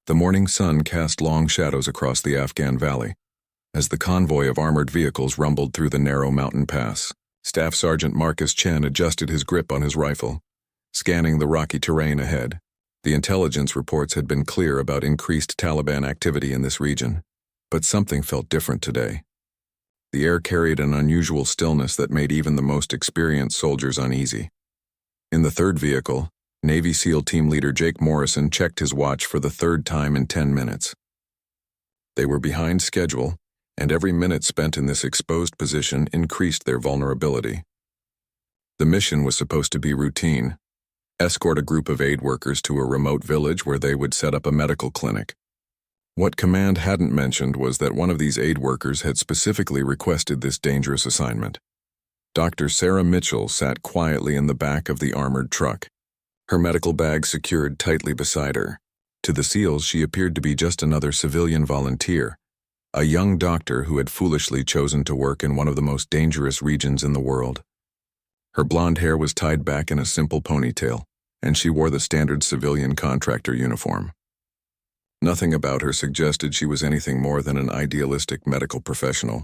The morning sun cast long shadows across the Afghan valley. As the convoy of armored vehicles rumbled through the narrow mountain pass, Staff Sergeant Marcus Chen adjusted his grip on his rifle, scanning the rocky terrain ahead. The intelligence reports had been clear about increased Taliban activity in this region, but something felt different today. The air carried an unusual stillness that made even the most experienced soldiers uneasy. In the third vehicle, Navy SEAL team leader Jake Morrison checked his watch for the third time in 10 minutes. They were behind schedule, and every minute spent in this exposed position increased their vulnerability. The mission was supposed to be routine: escort a group of aid workers to a remote village where they would set up a medical clinic. What command hadn't mentioned was that one of these aid workers had specifically requested this dangerous assignment. Dr. Sarah Mitchell sat quietly in the back of the armored truck, her medical bag secured tightly beside her. To the SEALs, she appeared to be just another civilian volunteer, a young doctor who had foolishly chosen to work in one of the most dangerous regions in the world. Her blonde hair was tied back in a simple ponytail, and she wore the standard civilian contractor uniform. Nothing about her suggested she was anything more than an idealistic medical professional,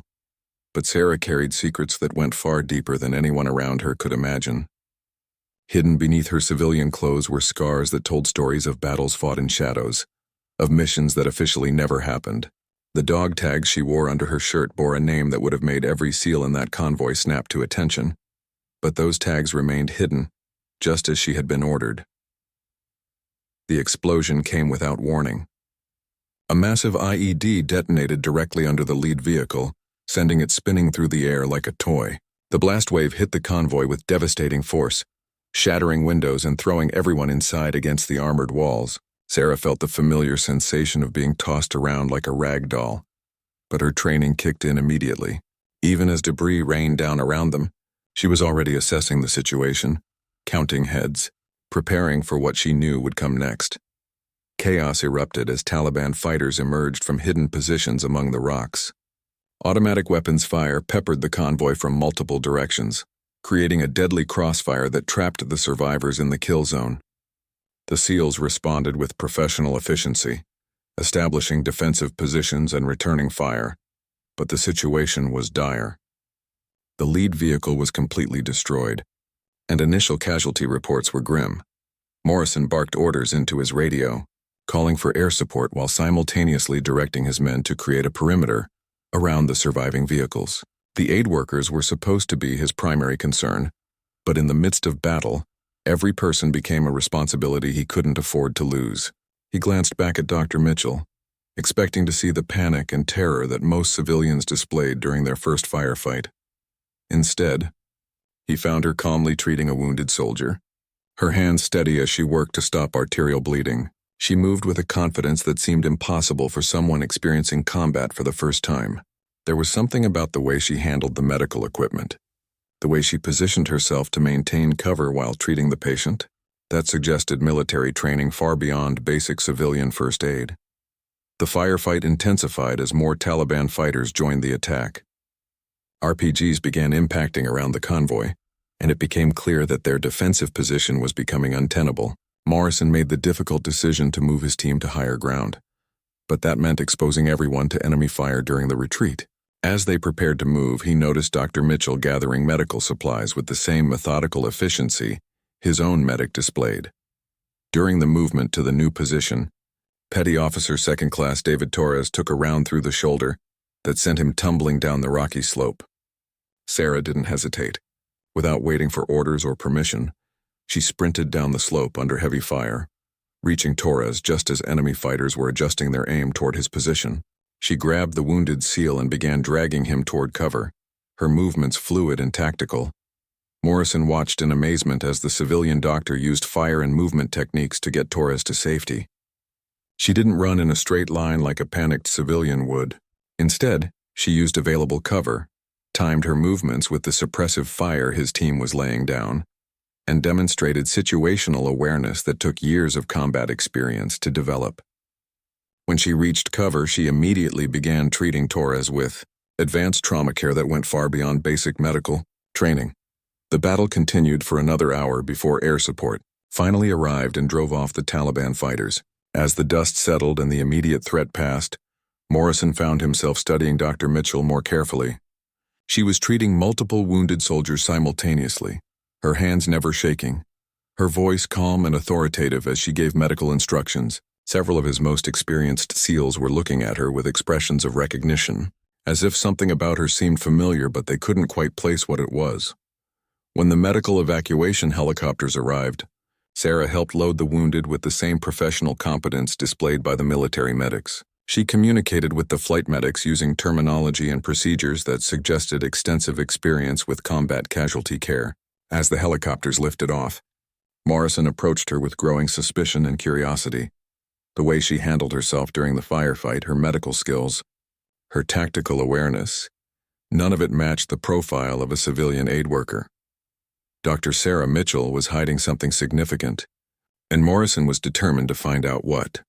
but Sarah carried secrets that went far deeper than anyone around her could imagine. Hidden beneath her civilian clothes were scars that told stories of battles fought in shadows, of missions that officially never happened. The dog tags she wore under her shirt bore a name that would have made every SEAL in that convoy snap to attention, but those tags remained hidden, just as she had been ordered. The explosion came without warning. A massive IED detonated directly under the lead vehicle, sending it spinning through the air like a toy. The blast wave hit the convoy with devastating force, shattering windows and throwing everyone inside against the armored walls. Sarah felt the familiar sensation of being tossed around like a rag doll, but her training kicked in immediately. Even as debris rained down around them, she was already assessing the situation, counting heads, preparing for what she knew would come next. Chaos erupted as Taliban fighters emerged from hidden positions among the rocks. Automatic weapons fire peppered the convoy from multiple directions, creating a deadly crossfire that trapped the survivors in the kill zone. The SEALs responded with professional efficiency, establishing defensive positions and returning fire, but the situation was dire. The lead vehicle was completely destroyed, and initial casualty reports were grim. Morrison barked orders into his radio, calling for air support while simultaneously directing his men to create a perimeter around the surviving vehicles. The aid workers were supposed to be his primary concern, but in the midst of battle, every person became a responsibility he couldn't afford to lose. He glanced back at Dr. Mitchell, expecting to see the panic and terror that most civilians displayed during their first firefight. Instead, he found her calmly treating a wounded soldier, her hands steady as she worked to stop arterial bleeding. She moved with a confidence that seemed impossible for someone experiencing combat for the first time. There was something about the way she handled the medical equipment, the way she positioned herself to maintain cover while treating the patient, that suggested military training far beyond basic civilian first aid. The firefight intensified as more Taliban fighters joined the attack. RPGs began impacting around the convoy, and it became clear that their defensive position was becoming untenable. Morrison made the difficult decision to move his team to higher ground, but that meant exposing everyone to enemy fire during the retreat. As they prepared to move, he noticed Dr. Mitchell gathering medical supplies with the same methodical efficiency his own medic displayed. During the movement to the new position, Petty Officer Second Class David Torres took a round through the shoulder that sent him tumbling down the rocky slope. Sarah didn't hesitate. Without waiting for orders or permission, she sprinted down the slope under heavy fire, reaching Torres just as enemy fighters were adjusting their aim toward his position. She grabbed the wounded SEAL and began dragging him toward cover, her movements fluid and tactical. Morrison watched in amazement as the civilian doctor used fire and movement techniques to get Torres to safety. She didn't run in a straight line like a panicked civilian would. Instead, she used available cover, timed her movements with the suppressive fire his team was laying down, and demonstrated situational awareness that took years of combat experience to develop. When she reached cover, she immediately began treating Torres with advanced trauma care that went far beyond basic medical training. The battle continued for another hour before air support finally arrived and drove off the Taliban fighters. As the dust settled and the immediate threat passed, Morrison found himself studying Dr. Mitchell more carefully. She was treating multiple wounded soldiers simultaneously, her hands never shaking, her voice calm and authoritative as she gave medical instructions. Several of his most experienced SEALs were looking at her with expressions of recognition, as if something about her seemed familiar but they couldn't quite place what it was. When the medical evacuation helicopters arrived, Sarah helped load the wounded with the same professional competence displayed by the military medics. She communicated with the flight medics using terminology and procedures that suggested extensive experience with combat casualty care. As the helicopters lifted off, Morrison approached her with growing suspicion and curiosity. The way she handled herself during the firefight, her medical skills, her tactical awareness, none of it matched the profile of a civilian aid worker. Dr. Sarah Mitchell was hiding something significant, and Morrison was determined to find out what.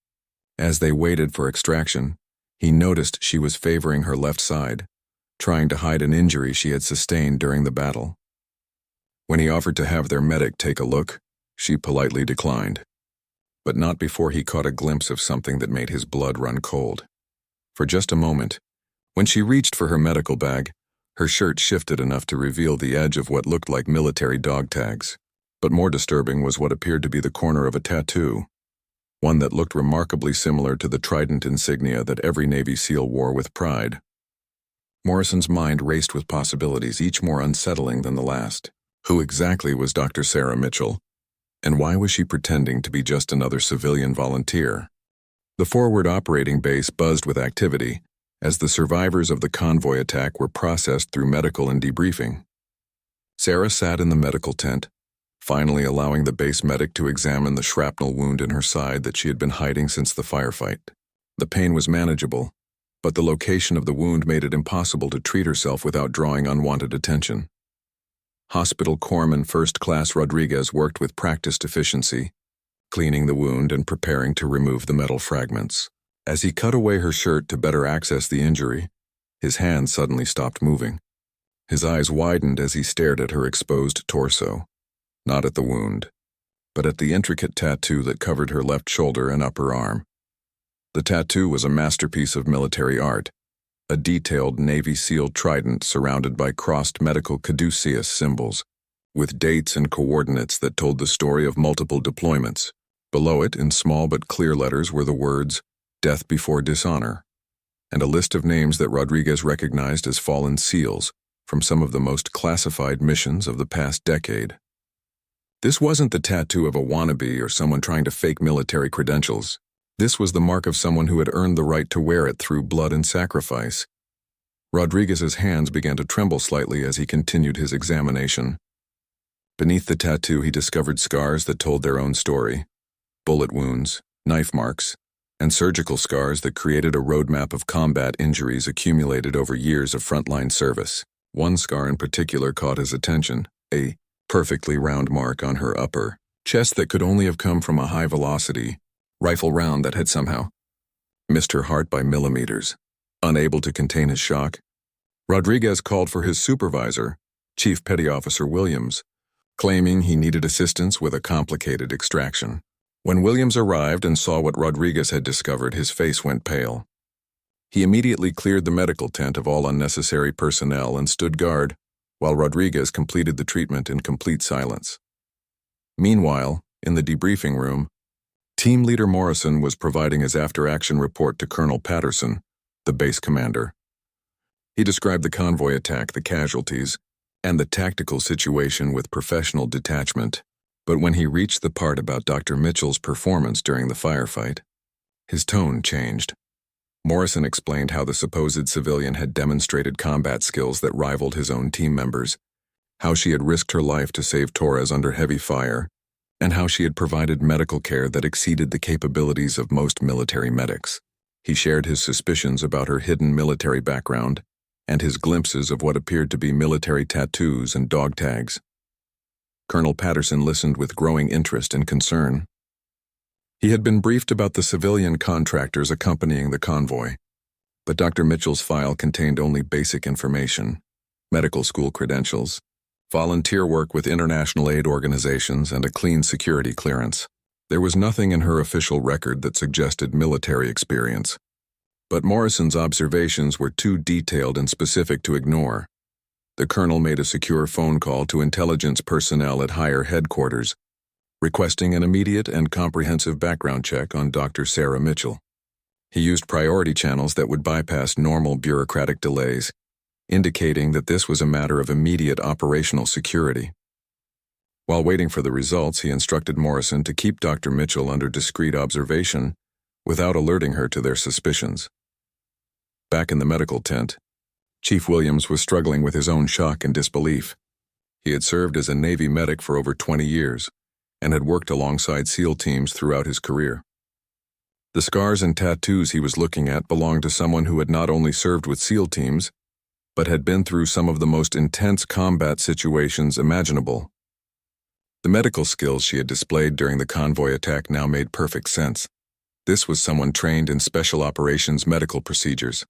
As they waited for extraction, he noticed she was favoring her left side, trying to hide an injury she had sustained during the battle. When he offered to have their medic take a look, she politely declined, but not before he caught a glimpse of something that made his blood run cold. For just a moment, when she reached for her medical bag, her shirt shifted enough to reveal the edge of what looked like military dog tags. But more disturbing was what appeared to be the corner of a tattoo, one that looked remarkably similar to the trident insignia that every Navy SEAL wore with pride. Morrison's mind raced with possibilities, each more unsettling than the last. Who exactly was Dr. Sarah Mitchell? And why was she pretending to be just another civilian volunteer? The forward operating base buzzed with activity as the survivors of the convoy attack were processed through medical and debriefing. Sarah sat in the medical tent, finally allowing the base medic to examine the shrapnel wound in her side that she had been hiding since the firefight. The pain was manageable, but the location of the wound made it impossible to treat herself without drawing unwanted attention. Hospital Corpsman First Class Rodriguez worked with practiced efficiency, cleaning the wound and preparing to remove the metal fragments. As he cut away her shirt to better access the injury, his hand suddenly stopped moving. His eyes widened as he stared at her exposed torso, not at the wound, but at the intricate tattoo that covered her left shoulder and upper arm. The tattoo was a masterpiece of military art, a detailed Navy SEAL trident surrounded by crossed medical caduceus symbols, with dates and coordinates that told the story of multiple deployments. Below it, in small but clear letters, were the words, "Death before dishonor," and a list of names that Rodriguez recognized as fallen SEALs from some of the most classified missions of the past decade. This wasn't the tattoo of a wannabe or someone trying to fake military credentials. This was the mark of someone who had earned the right to wear it through blood and sacrifice. Rodriguez's hands began to tremble slightly as he continued his examination. Beneath the tattoo, he discovered scars that told their own story: bullet wounds, knife marks, and surgical scars that created a roadmap of combat injuries accumulated over years of frontline service. One scar in particular caught his attention, a perfectly round mark on her upper chest that could only have come from a high-velocity rifle round that had somehow missed her heart by millimeters. Unable to contain his shock, Rodriguez called for his supervisor, Chief Petty Officer Williams, claiming he needed assistance with a complicated extraction. When Williams arrived and saw what Rodriguez had discovered, his face went pale. He immediately cleared the medical tent of all unnecessary personnel and stood guard, while Rodriguez completed the treatment in complete silence. Meanwhile, in the debriefing room, Team Leader Morrison was providing his after-action report to Colonel Patterson, the base commander. He described the convoy attack, the casualties, and the tactical situation with professional detachment. But when he reached the part about Dr. Mitchell's performance during the firefight, his tone changed. Morrison explained how the supposed civilian had demonstrated combat skills that rivaled his own team members, how she had risked her life to save Torres under heavy fire, and how she had provided medical care that exceeded the capabilities of most military medics. He shared his suspicions about her hidden military background and his glimpses of what appeared to be military tattoos and dog tags. Colonel Patterson listened with growing interest and concern. He had been briefed about the civilian contractors accompanying the convoy, but Dr. Mitchell's file contained only basic information: medical school credentials, volunteer work with international aid organizations, and a clean security clearance. There was nothing in her official record that suggested military experience, but Morrison's observations were too detailed and specific to ignore. The colonel made a secure phone call to intelligence personnel at higher headquarters, requesting an immediate and comprehensive background check on Dr. Sarah Mitchell. He used priority channels that would bypass normal bureaucratic delays, indicating that this was a matter of immediate operational security. While waiting for the results, he instructed Morrison to keep Dr. Mitchell under discreet observation without alerting her to their suspicions. Back in the medical tent, Chief Williams was struggling with his own shock and disbelief. He had served as a Navy medic for over 20 years and had worked alongside SEAL teams throughout his career. The scars and tattoos he was looking at belonged to someone who had not only served with SEAL teams, but had been through some of the most intense combat situations imaginable. The medical skills she had displayed during the convoy attack now made perfect sense. This was someone trained in special operations medical procedures.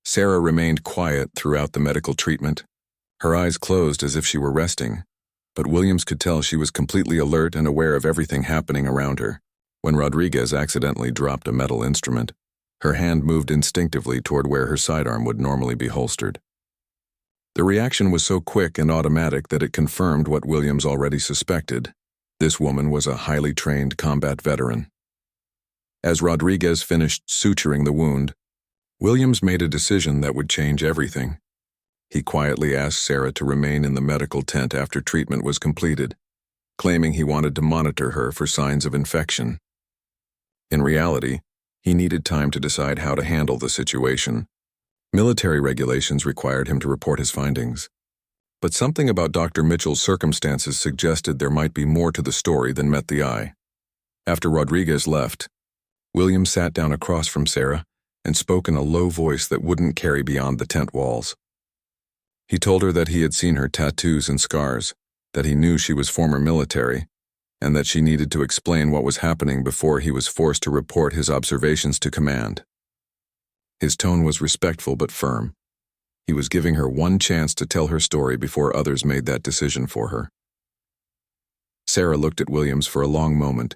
Sarah remained quiet throughout the medical treatment, her eyes closed as if she were resting, but Williams could tell she was completely alert and aware of everything happening around her. When Rodriguez accidentally dropped a metal instrument, her hand moved instinctively toward where her sidearm would normally be holstered. The reaction was so quick and automatic that it confirmed what Williams already suspected. This woman was a highly trained combat veteran. As Rodriguez finished suturing the wound, Williams made a decision that would change everything. He quietly asked Sarah to remain in the medical tent after treatment was completed, claiming he wanted to monitor her for signs of infection. In reality, he needed time to decide how to handle the situation. Military regulations required him to report his findings. But something about Dr. Mitchell's circumstances suggested there might be more to the story than met the eye. After Rodriguez left, Williams sat down across from Sarah and spoke in a low voice that wouldn't carry beyond the tent walls. He told her that he had seen her tattoos and scars, that he knew she was former military, and that she needed to explain what was happening before he was forced to report his observations to command. His tone was respectful but firm. He was giving her one chance to tell her story before others made that decision for her. Sarah looked at Williams for a long moment,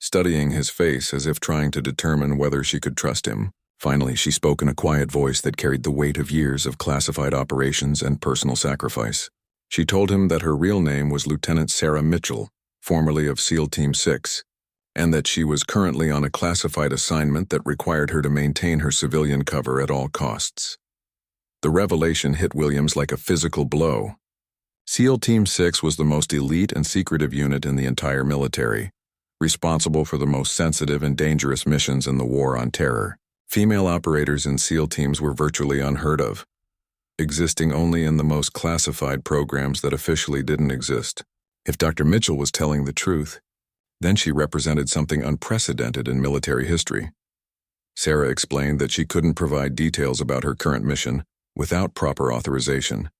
studying his face as if trying to determine whether she could trust him. Finally, she spoke in a quiet voice that carried the weight of years of classified operations and personal sacrifice. She told him that her real name was Lieutenant Sarah Mitchell, formerly of SEAL Team 6, and that she was currently on a classified assignment that required her to maintain her civilian cover at all costs. The revelation hit Williams like a physical blow. SEAL Team 6 was the most elite and secretive unit in the entire military, responsible for the most sensitive and dangerous missions in the War on Terror. Female operators in SEAL teams were virtually unheard of, existing only in the most classified programs that officially didn't exist. If Dr. Mitchell was telling the truth, then she represented something unprecedented in military history. Sarah explained that she couldn't provide details about her current mission without proper authorization,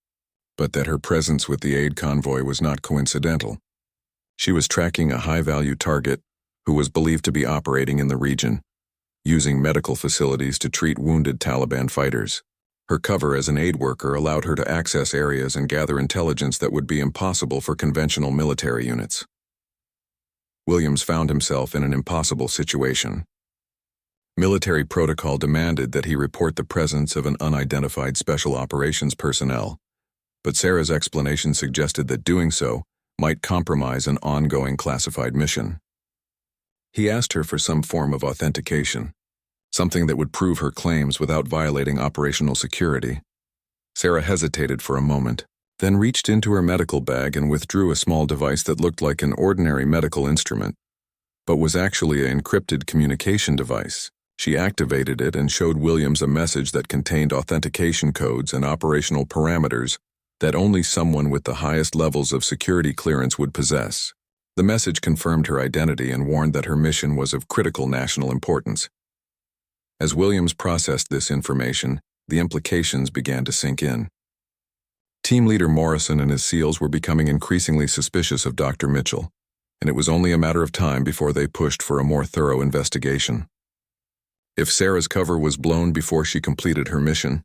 but that her presence with the aid convoy was not coincidental. She was tracking a high-value target who was believed to be operating in the region, using medical facilities to treat wounded Taliban fighters. Her cover as an aid worker allowed her to access areas and gather intelligence that would be impossible for conventional military units. Williams found himself in an impossible situation. Military protocol demanded that he report the presence of an unidentified special operations personnel, but Sarah's explanation suggested that doing so might compromise an ongoing classified mission. He asked her for some form of authentication, something that would prove her claims without violating operational security. Sarah hesitated for a moment, then reached into her medical bag and withdrew a small device that looked like an ordinary medical instrument, but was actually an encrypted communication device. She activated it and showed Williams a message that contained authentication codes and operational parameters that only someone with the highest levels of security clearance would possess. The message confirmed her identity and warned that her mission was of critical national importance. As Williams processed this information, the implications began to sink in. Team leader Morrison and his SEALs were becoming increasingly suspicious of Dr. Mitchell, and it was only a matter of time before they pushed for a more thorough investigation. If Sarah's cover was blown before she completed her mission,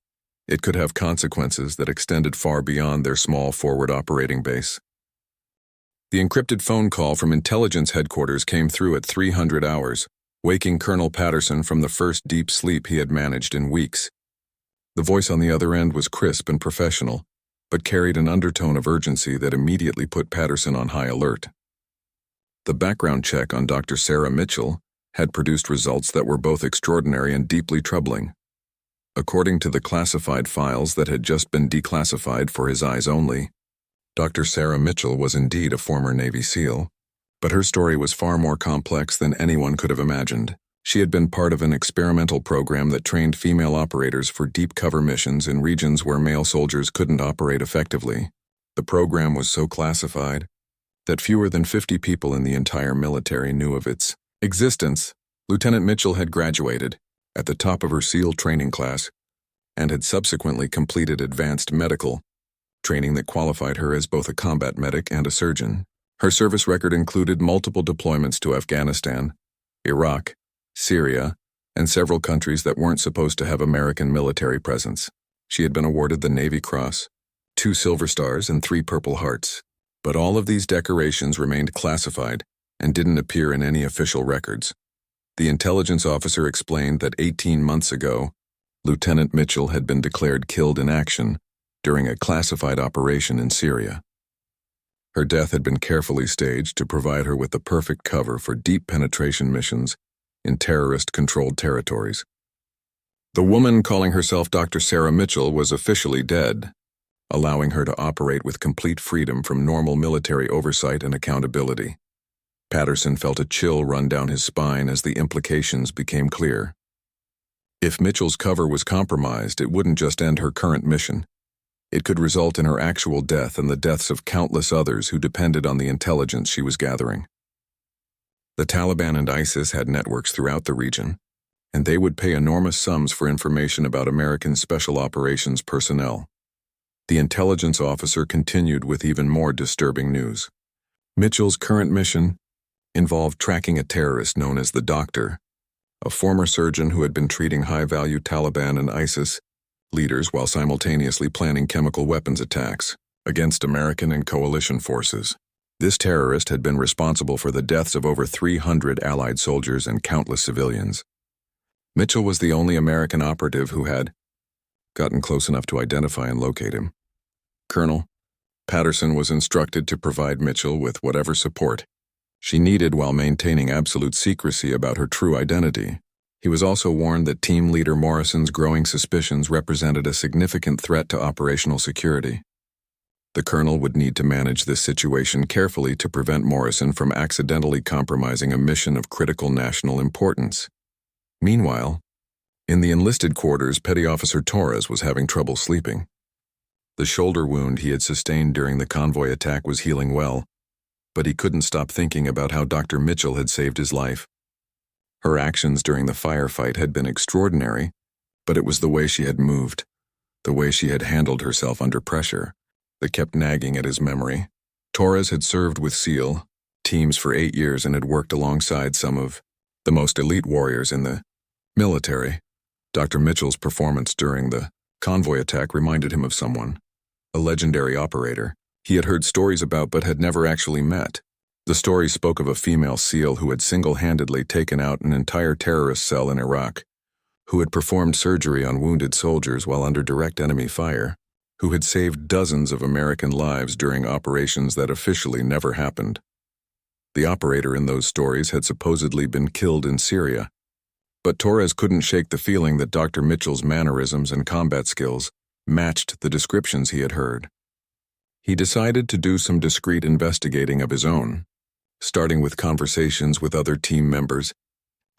it could have consequences that extended far beyond their small forward operating base. The encrypted phone call from intelligence headquarters came through at 300 hours, waking Colonel Patterson from the first deep sleep he had managed in weeks. The voice on the other end was crisp and professional, but carried an undertone of urgency that immediately put Patterson on high alert. The background check on Dr. Sarah Mitchell had produced results that were both extraordinary and deeply troubling. According to the classified files that had just been declassified for his eyes only, Dr. Sarah Mitchell was indeed a former Navy SEAL, but her story was far more complex than anyone could have imagined. She had been part of an experimental program that trained female operators for deep cover missions in regions where male soldiers couldn't operate effectively. The program was so classified that fewer than 50 people in the entire military knew of its existence. Lieutenant Mitchell had graduated at the top of her SEAL training class and had subsequently completed advanced medical training that qualified her as both a combat medic and a surgeon. Her service record included multiple deployments to Afghanistan, Iraq, Syria, and several countries that weren't supposed to have American military presence. She had been awarded the Navy Cross, 2 Silver Stars, and 3 Purple Hearts. But all of these decorations remained classified and didn't appear in any official records. The intelligence officer explained that 18 months ago, Lieutenant Mitchell had been declared killed in action during a classified operation in Syria. Her death had been carefully staged to provide her with the perfect cover for deep penetration missions in terrorist-controlled territories. The woman calling herself Dr. Sarah Mitchell was officially dead, allowing her to operate with complete freedom from normal military oversight and accountability. Patterson felt a chill run down his spine as the implications became clear. If Mitchell's cover was compromised, it wouldn't just end her current mission. It could result in her actual death and the deaths of countless others who depended on the intelligence she was gathering. The Taliban and ISIS had networks throughout the region, and they would pay enormous sums for information about American Special Operations personnel. The intelligence officer continued with even more disturbing news. Mitchell's current mission involved tracking a terrorist known as the Doctor, a former surgeon who had been treating high-value Taliban and ISIS leaders while simultaneously planning chemical weapons attacks against American and coalition forces. This terrorist had been responsible for the deaths of over 300 Allied soldiers and countless civilians. Mitchell was the only American operative who had gotten close enough to identify and locate him. Colonel Patterson was instructed to provide Mitchell with whatever support she needed while maintaining absolute secrecy about her true identity. He was also warned that team leader Morrison's growing suspicions represented a significant threat to operational security. The colonel would need to manage this situation carefully to prevent Morrison from accidentally compromising a mission of critical national importance. Meanwhile, in the enlisted quarters, Petty Officer Torres was having trouble sleeping. The shoulder wound he had sustained during the convoy attack was healing well, but he couldn't stop thinking about how Dr. Mitchell had saved his life. Her actions during the firefight had been extraordinary, but it was the way she had moved, the way she had handled herself under pressure, that kept nagging at his memory. Torres had served with SEAL teams for 8 years and had worked alongside some of the most elite warriors in the military. Dr. Mitchell's performance during the convoy attack reminded him of someone, a legendary operator he had heard stories about but had never actually met. The story spoke of a female SEAL who had single-handedly taken out an entire terrorist cell in Iraq, who had performed surgery on wounded soldiers while under direct enemy fire, who had saved dozens of American lives during operations that officially never happened. The operator in those stories had supposedly been killed in Syria, but Torres couldn't shake the feeling that Dr. Mitchell's mannerisms and combat skills matched the descriptions he had heard. He decided to do some discreet investigating of his own, starting with conversations with other team members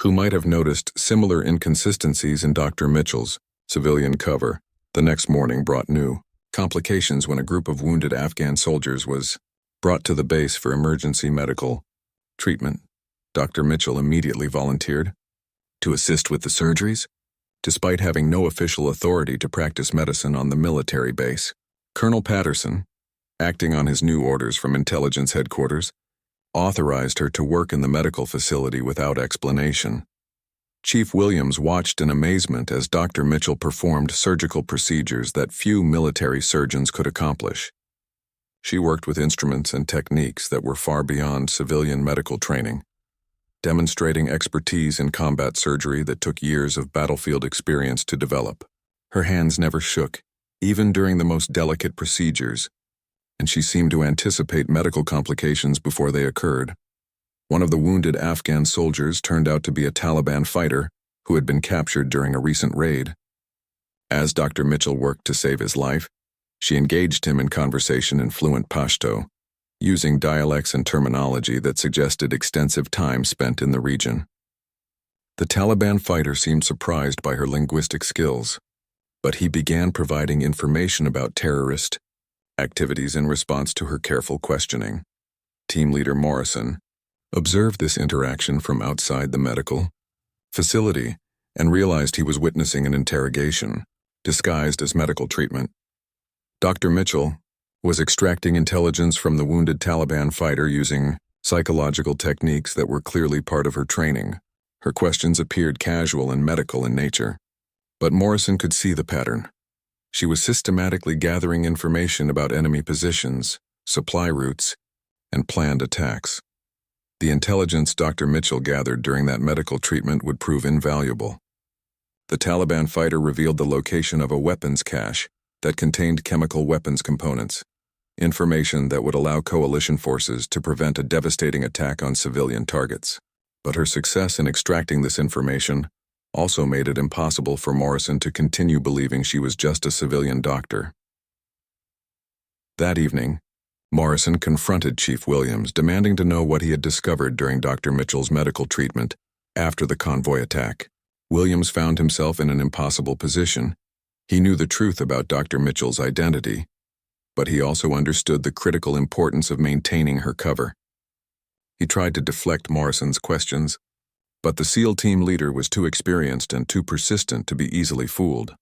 who might have noticed similar inconsistencies in Dr. Mitchell's civilian cover. The next morning brought new complications when a group of wounded Afghan soldiers was brought to the base for emergency medical treatment. Dr. Mitchell immediately volunteered to assist with the surgeries, despite having no official authority to practice medicine on the military base. Colonel Patterson, acting on his new orders from intelligence headquarters, authorized her to work in the medical facility without explanation. Chief Williams watched in amazement as Dr. Mitchell performed surgical procedures that few military surgeons could accomplish. She worked with instruments and techniques that were far beyond civilian medical training, demonstrating expertise in combat surgery that took years of battlefield experience to develop. Her hands never shook, even during the most delicate procedures, and she seemed to anticipate medical complications before they occurred. One of the wounded Afghan soldiers turned out to be a Taliban fighter who had been captured during a recent raid. As Dr. Mitchell worked to save his life, she engaged him in conversation in fluent Pashto, using dialects and terminology that suggested extensive time spent in the region. The Taliban fighter seemed surprised by her linguistic skills, but he began providing information about terrorist activities in response to her careful questioning. Team leader Morrison observed this interaction from outside the medical facility and realized he was witnessing an interrogation, disguised as medical treatment. Dr. Mitchell was extracting intelligence from the wounded Taliban fighter using psychological techniques that were clearly part of her training. Her questions appeared casual and medical in nature, but Morrison could see the pattern. She was systematically gathering information about enemy positions, supply routes, and planned attacks. The intelligence Dr. Mitchell gathered during that medical treatment would prove invaluable. The Taliban fighter revealed the location of a weapons cache that contained chemical weapons components, information that would allow coalition forces to prevent a devastating attack on civilian targets. But her success in extracting this information also made it impossible for Morrison to continue believing she was just a civilian doctor. That evening, Morrison confronted Chief Williams, demanding to know what he had discovered during Dr. Mitchell's medical treatment after the convoy attack. Williams found himself in an impossible position. He knew the truth about Dr. Mitchell's identity, but he also understood the critical importance of maintaining her cover. He tried to deflect Morrison's questions, but the SEAL team leader was too experienced and too persistent to be easily fooled.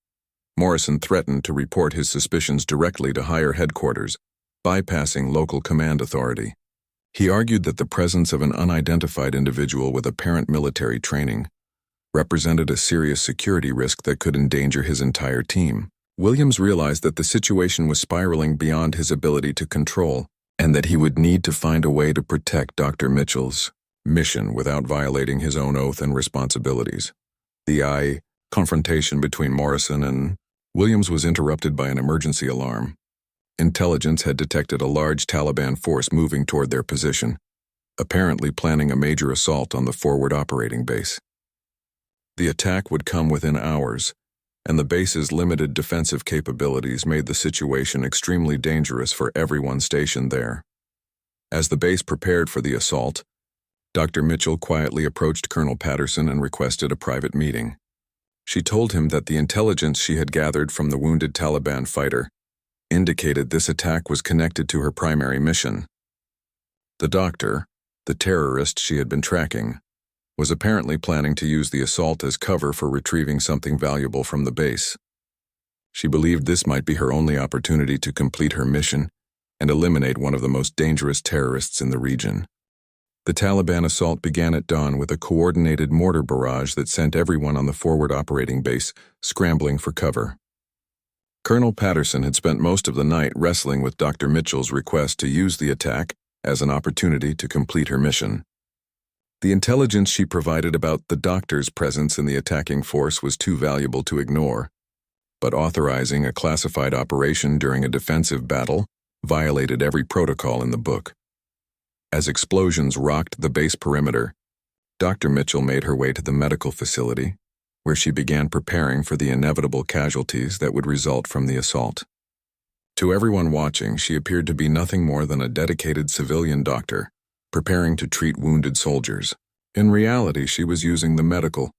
Morrison threatened to report his suspicions directly to higher headquarters, bypassing local command authority. He argued that the presence of an unidentified individual with apparent military training represented a serious security risk that could endanger his entire team. Williams realized that the situation was spiraling beyond his ability to control, and that he would need to find a way to protect Dr. Mitchell's mission without violating his own oath and responsibilities. The confrontation between Morrison and Williams was interrupted by an emergency alarm. Intelligence had detected a large Taliban force moving toward their position, apparently planning a major assault on the forward operating base. The attack would come within hours, and the base's limited defensive capabilities made the situation extremely dangerous for everyone stationed there. As the base prepared for the assault, Dr. Mitchell quietly approached Colonel Patterson and requested a private meeting. She told him that the intelligence she had gathered from the wounded Taliban fighter indicated this attack was connected to her primary mission. The doctor, the terrorist she had been tracking, was apparently planning to use the assault as cover for retrieving something valuable from the base. She believed this might be her only opportunity to complete her mission and eliminate one of the most dangerous terrorists in the region. The Taliban assault began at dawn with a coordinated mortar barrage that sent everyone on the forward operating base scrambling for cover. Colonel Patterson had spent most of the night wrestling with Dr. Mitchell's request to use the attack as an opportunity to complete her mission. The intelligence she provided about the doctor's presence in the attacking force was too valuable to ignore, but authorizing a classified operation during a defensive battle violated every protocol in the book. As explosions rocked the base perimeter, Dr. Mitchell made her way to the medical facility, where she began preparing for the inevitable casualties that would result from the assault. To everyone watching, she appeared to be nothing more than a dedicated civilian doctor, preparing to treat wounded soldiers. In reality, she was using the medical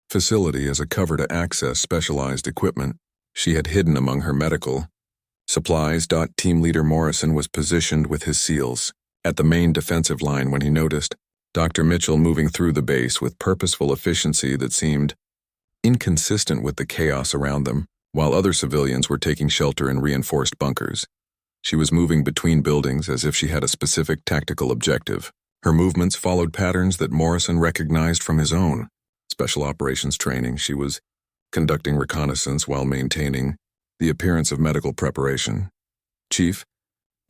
facility as a cover to access specialized equipment she had hidden among her medical supplies. Team leader Morrison was positioned with his SEALs at the main defensive line when he noticed Dr. Mitchell moving through the base with purposeful efficiency that seemed inconsistent with the chaos around them, while other civilians were taking shelter in reinforced bunkers. She was moving between buildings as if she had a specific tactical objective. Her movements followed patterns that Morrison recognized from his own special operations training. She was conducting reconnaissance while maintaining the appearance of medical preparation. "Chief,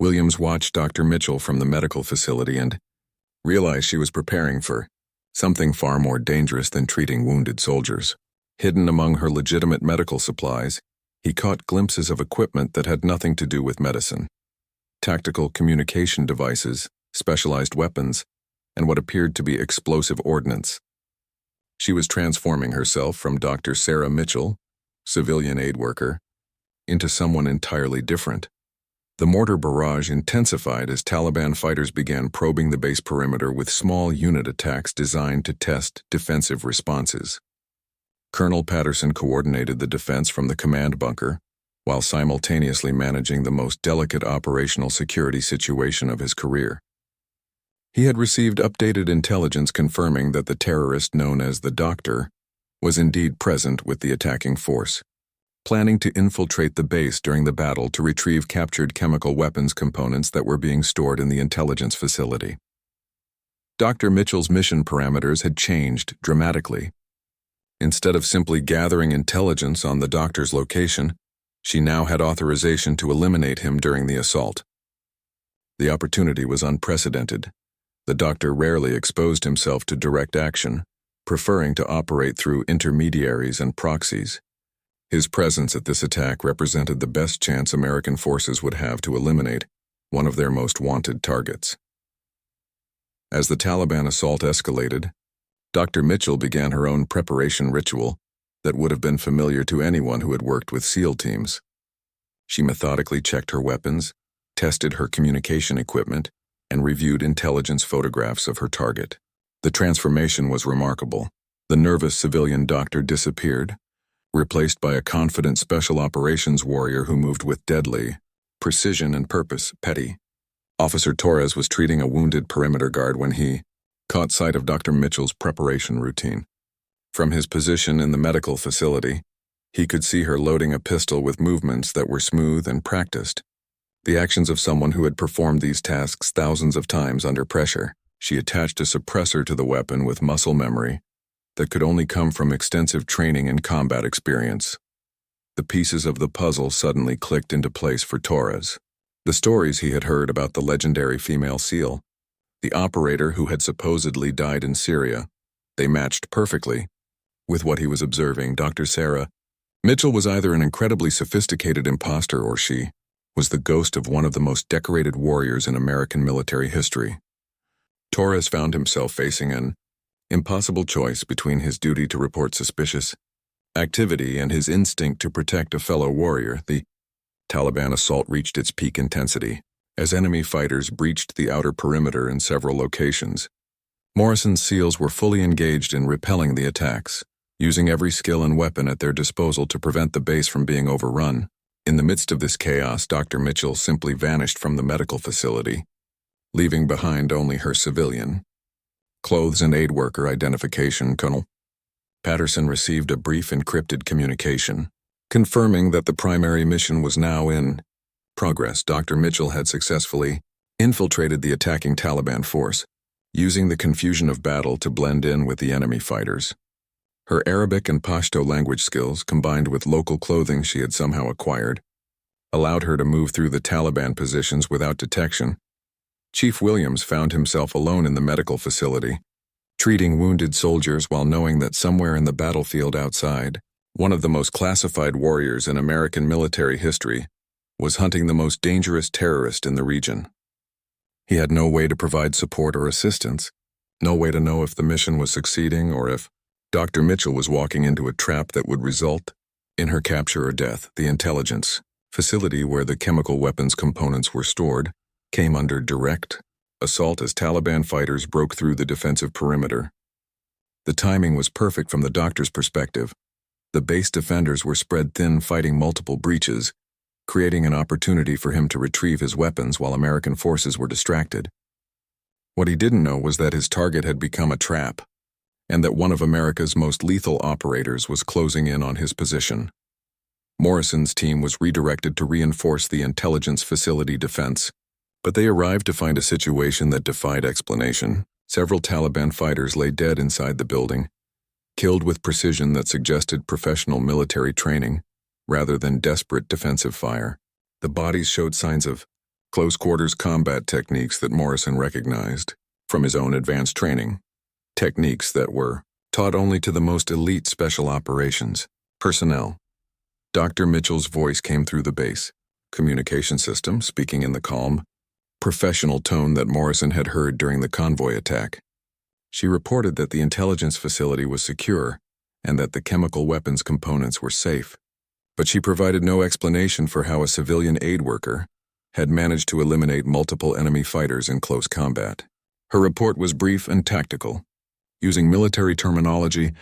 Williams watched Dr. Mitchell from the medical facility and realized she was preparing for something far more dangerous than treating wounded soldiers. Hidden among her legitimate medical supplies, he caught glimpses of equipment that had nothing to do with medicine. Tactical communication devices, specialized weapons, and what appeared to be explosive ordnance. She was transforming herself from Dr. Sarah Mitchell, civilian aid worker, into someone entirely different. The mortar barrage intensified as Taliban fighters began probing the base perimeter with small unit attacks designed to test defensive responses. Colonel Patterson coordinated the defense from the command bunker, while simultaneously managing the most delicate operational security situation of his career. He had received updated intelligence confirming that the terrorist known as the Doctor was indeed present with the attacking force, planning to infiltrate the base during the battle to retrieve captured chemical weapons components that were being stored in the intelligence facility. Dr. Mitchell's mission parameters had changed dramatically. Instead of simply gathering intelligence on the Doctor's location, she now had authorization to eliminate him during the assault. The opportunity was unprecedented. The Doctor rarely exposed himself to direct action, preferring to operate through intermediaries and proxies. His presence at this attack represented the best chance American forces would have to eliminate one of their most wanted targets. As the Taliban assault escalated, Dr. Mitchell began her own preparation ritual that would have been familiar to anyone who had worked with SEAL teams. She methodically checked her weapons, tested her communication equipment, and reviewed intelligence photographs of her target. The transformation was remarkable. The nervous civilian doctor disappeared, replaced by a confident special operations warrior who moved with deadly precision and purpose. Petty. Officer Torres was treating a wounded perimeter guard when he caught sight of Dr. Mitchell's preparation routine. From his position in the medical facility, he could see her loading a pistol with movements that were smooth and practiced, the actions of someone who had performed these tasks thousands of times under pressure. She attached a suppressor to the weapon with muscle memory that could only come from extensive training and combat experience. The pieces of the puzzle suddenly clicked into place for Torres. The stories he had heard about the legendary female SEAL, the operator who had supposedly died in Syria, they matched perfectly with what he was observing. Dr. Sarah Mitchell was either an incredibly sophisticated imposter or she was the ghost of one of the most decorated warriors in American military history. Torres found himself facing an impossible choice between his duty to report suspicious activity and his instinct to protect a fellow warrior. The Taliban assault reached its peak intensity as enemy fighters breached the outer perimeter in several locations. Morrison's SEALs were fully engaged in repelling the attacks, using every skill and weapon at their disposal to prevent the base from being overrun. In the midst of this chaos, Dr. Mitchell simply vanished from the medical facility, leaving behind only her civilian clothes and aid worker identification. Colonel Patterson received a brief encrypted communication, confirming that the primary mission was now in progress. Dr. Mitchell had successfully infiltrated the attacking Taliban force, using the confusion of battle to blend in with the enemy fighters. Her Arabic and Pashto language skills, combined with local clothing she had somehow acquired, allowed her to move through the Taliban positions without detection. Chief Williams found himself alone in the medical facility, treating wounded soldiers while knowing that somewhere in the battlefield outside, one of the most classified warriors in American military history was hunting the most dangerous terrorist in the region. He had no way to provide support or assistance, no way to know if the mission was succeeding or if Dr. Mitchell was walking into a trap that would result in her capture or death. The intelligence facility where the chemical weapons components were stored came under direct assault as Taliban fighters broke through the defensive perimeter. The timing was perfect from the doctor's perspective. The base defenders were spread thin, fighting multiple breaches, creating an opportunity for him to retrieve his weapons while American forces were distracted. What he didn't know was that his target had become a trap, and that one of America's most lethal operators was closing in on his position. Morrison's team was redirected to reinforce the intelligence facility defense, but they arrived to find a situation that defied explanation. Several Taliban fighters lay dead inside the building, killed with precision that suggested professional military training rather than desperate defensive fire. The bodies showed signs of close-quarters combat techniques that Morrison recognized from his own advanced training, techniques that were taught only to the most elite special operations personnel. Dr. Mitchell's voice came through the base communication system, speaking in the calm, professional tone that Morrison had heard during the convoy attack. She reported that the intelligence facility was secure and that the chemical weapons components were safe, but she provided no explanation for how a civilian aid worker had managed to eliminate multiple enemy fighters in close combat. Her report was brief and tactical, using military terminology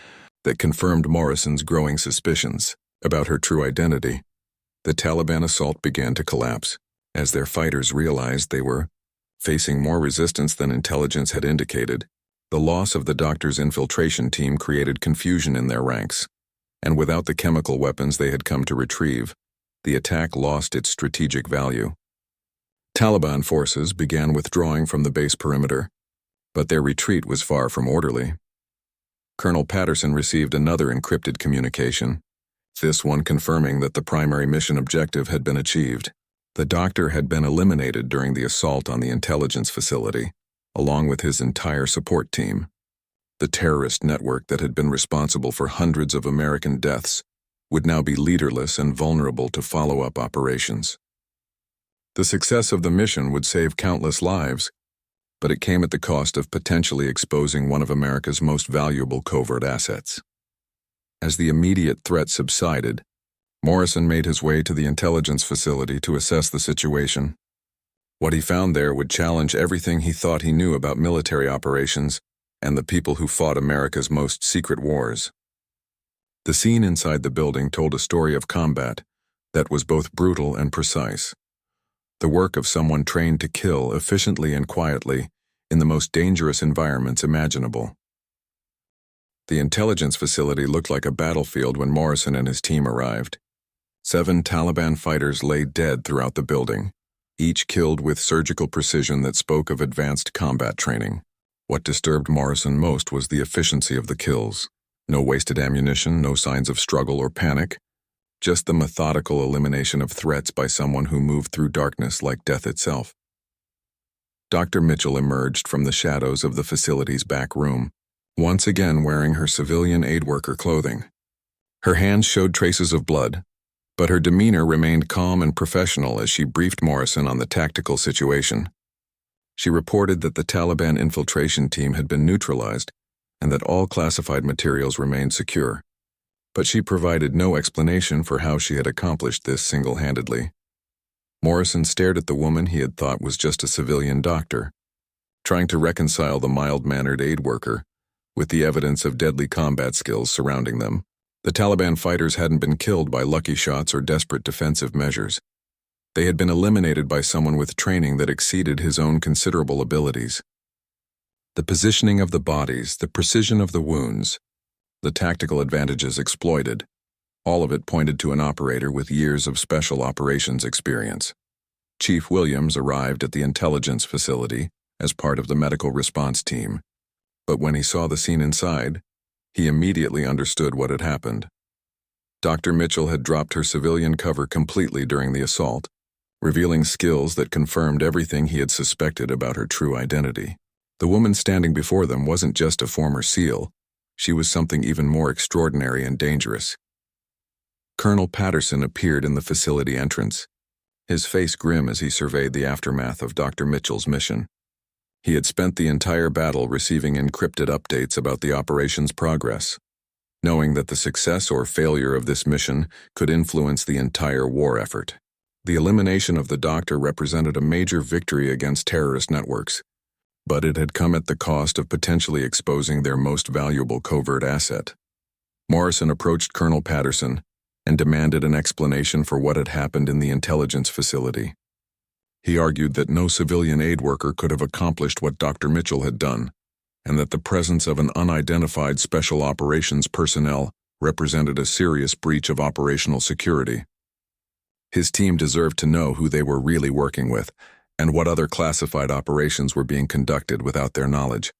that confirmed Morrison's growing suspicions about her true identity. The Taliban assault began to collapse as their fighters realized they were facing more resistance than intelligence had indicated. The loss of the doctor's infiltration team created confusion in their ranks, and without the chemical weapons they had come to retrieve, the attack lost its strategic value. Taliban forces began withdrawing from the base perimeter, but their retreat was far from orderly. Colonel Patterson received another encrypted communication, this one confirming that the primary mission objective had been achieved. The doctor had been eliminated during the assault on the intelligence facility, along with his entire support team. The terrorist network that had been responsible for hundreds of American deaths would now be leaderless and vulnerable to follow-up operations. The success of the mission would save countless lives, but it came at the cost of potentially exposing one of America's most valuable covert assets. As the immediate threat subsided, Morrison made his way to the intelligence facility to assess the situation. What he found there would challenge everything he thought he knew about military operations and the people who fought America's most secret wars. The scene inside the building told a story of combat that was both brutal and precise. The work of someone trained to kill efficiently and quietly in the most dangerous environments imaginable. The intelligence facility looked like a battlefield when Morrison and his team arrived. 7 Taliban fighters lay dead throughout the building, each killed with surgical precision that spoke of advanced combat training. What disturbed Morrison most was the efficiency of the kills. No wasted ammunition, no signs of struggle or panic, just the methodical elimination of threats by someone who moved through darkness like death itself. Dr. Mitchell emerged from the shadows of the facility's back room, once again wearing her civilian aid worker clothing. Her hands showed traces of blood, but her demeanor remained calm and professional as she briefed Morrison on the tactical situation. She reported that the Taliban infiltration team had been neutralized and that all classified materials remained secure, but she provided no explanation for how she had accomplished this single-handedly. Morrison stared at the woman he had thought was just a civilian doctor, trying to reconcile the mild-mannered aid worker with the evidence of deadly combat skills surrounding them. The Taliban fighters hadn't been killed by lucky shots or desperate defensive measures. They had been eliminated by someone with training that exceeded his own considerable abilities. The positioning of the bodies, the precision of the wounds, the tactical advantages exploited, all of it pointed to an operator with years of special operations experience. Chief Williams arrived at the intelligence facility as part of the medical response team, but when he saw the scene inside, he immediately understood what had happened. Dr. Mitchell had dropped her civilian cover completely during the assault, revealing skills that confirmed everything he had suspected about her true identity. The woman standing before them wasn't just a former SEAL, she was something even more extraordinary and dangerous. Colonel Patterson appeared in the facility entrance, his face grim as he surveyed the aftermath of Dr. Mitchell's mission. He had spent the entire battle receiving encrypted updates about the operation's progress, knowing that the success or failure of this mission could influence the entire war effort. The elimination of the doctor represented a major victory against terrorist networks, but it had come at the cost of potentially exposing their most valuable covert asset. Morrison approached Colonel Patterson and demanded an explanation for what had happened in the intelligence facility. He argued that no civilian aid worker could have accomplished what Dr. Mitchell had done, and that the presence of an unidentified special operations personnel represented a serious breach of operational security. His team deserved to know who they were really working with and what other classified operations were being conducted without their knowledge.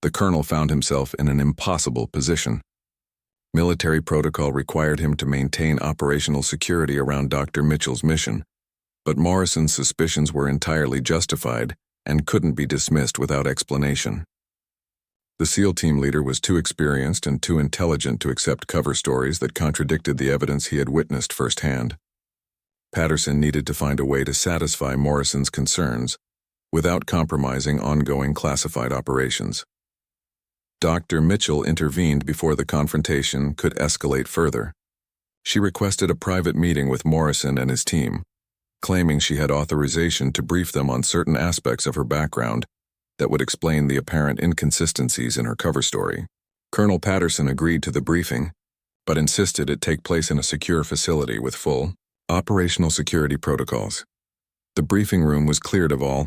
The colonel found himself in an impossible position. Military protocol required him to maintain operational security around Dr. Mitchell's mission, But Morrison's suspicions were entirely justified and couldn't be dismissed without explanation. The SEAL team leader was too experienced and too intelligent to accept cover stories that contradicted the evidence he had witnessed firsthand. Patterson needed to find a way to satisfy Morrison's concerns without compromising ongoing classified operations. Dr. Mitchell intervened before the confrontation could escalate further. She requested a private meeting with Morrison and his team, claiming she had authorization to brief them on certain aspects of her background that would explain the apparent inconsistencies in her cover story. Colonel Patterson agreed to the briefing, but insisted it take place in a secure facility with full, operational security protocols. The briefing room was cleared of all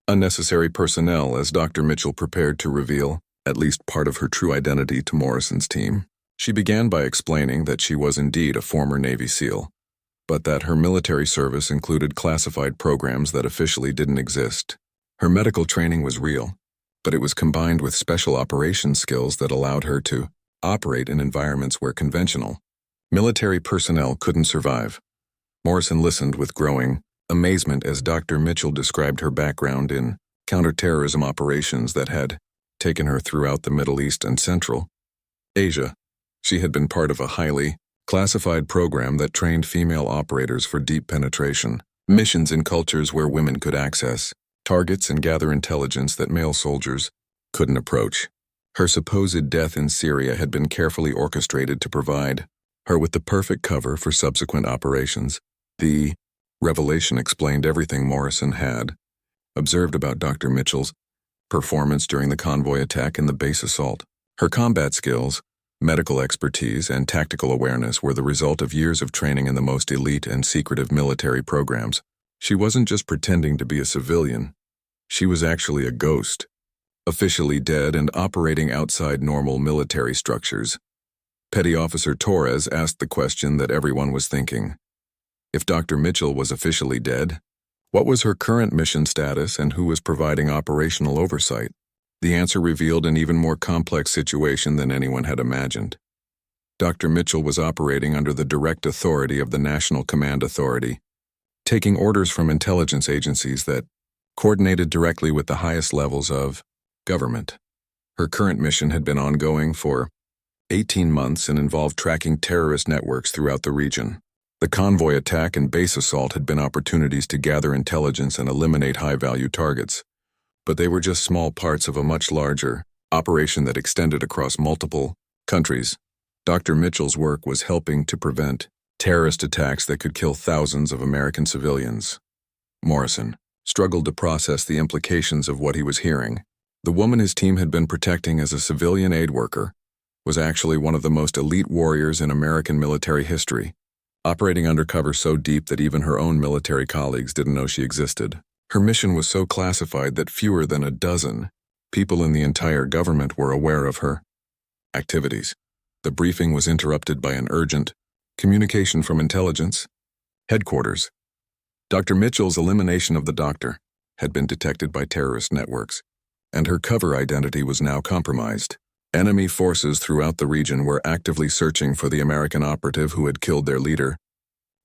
unnecessary personnel as Dr. Mitchell prepared to reveal at least part of her true identity to Morrison's team. She began by explaining that she was indeed a former Navy SEAL, but that her military service included classified programs that officially didn't exist. Her medical training was real, but it was combined with special operations skills that allowed her to operate in environments where conventional military personnel couldn't survive. Morrison listened with growing amazement as Dr. Mitchell described her background in counterterrorism operations that had taken her throughout the Middle East and Central Asia. She had been part of a highly classified program that trained female operators for deep penetration, missions in cultures where women could access targets and gather intelligence that male soldiers couldn't approach. Her supposed death in Syria had been carefully orchestrated to provide her with the perfect cover for subsequent operations. The revelation explained everything Morrison had observed about Dr. Mitchell's performance during the convoy attack and the base assault. Her combat skills, medical expertise, and tactical awareness were the result of years of training in the most elite and secretive military programs. She wasn't just pretending to be a civilian. She was actually a ghost, officially dead and operating outside normal military structures. Petty Officer Torres asked the question that everyone was thinking. If Dr. Mitchell was officially dead, what was her current mission status and who was providing operational oversight? The answer revealed an even more complex situation than anyone had imagined. Dr. Mitchell was operating under the direct authority of the National Command Authority, taking orders from intelligence agencies that coordinated directly with the highest levels of government. Her current mission had been ongoing for 18 months and involved tracking terrorist networks throughout the region. The convoy attack and base assault had been opportunities to gather intelligence and eliminate high-value targets, but they were just small parts of a much larger operation that extended across multiple countries. Dr. Mitchell's work was helping to prevent terrorist attacks that could kill thousands of American civilians. Morrison struggled to process the implications of what he was hearing. The woman his team had been protecting as a civilian aid worker was actually one of the most elite warriors in American military history, operating undercover so deep that even her own military colleagues didn't know she existed. Her mission was so classified that fewer than a dozen people in the entire government were aware of her activities. The briefing was interrupted by an urgent communication from intelligence headquarters. Dr. Mitchell's elimination of the doctor had been detected by terrorist networks, and her cover identity was now compromised. Enemy forces throughout the region were actively searching for the American operative who had killed their leader,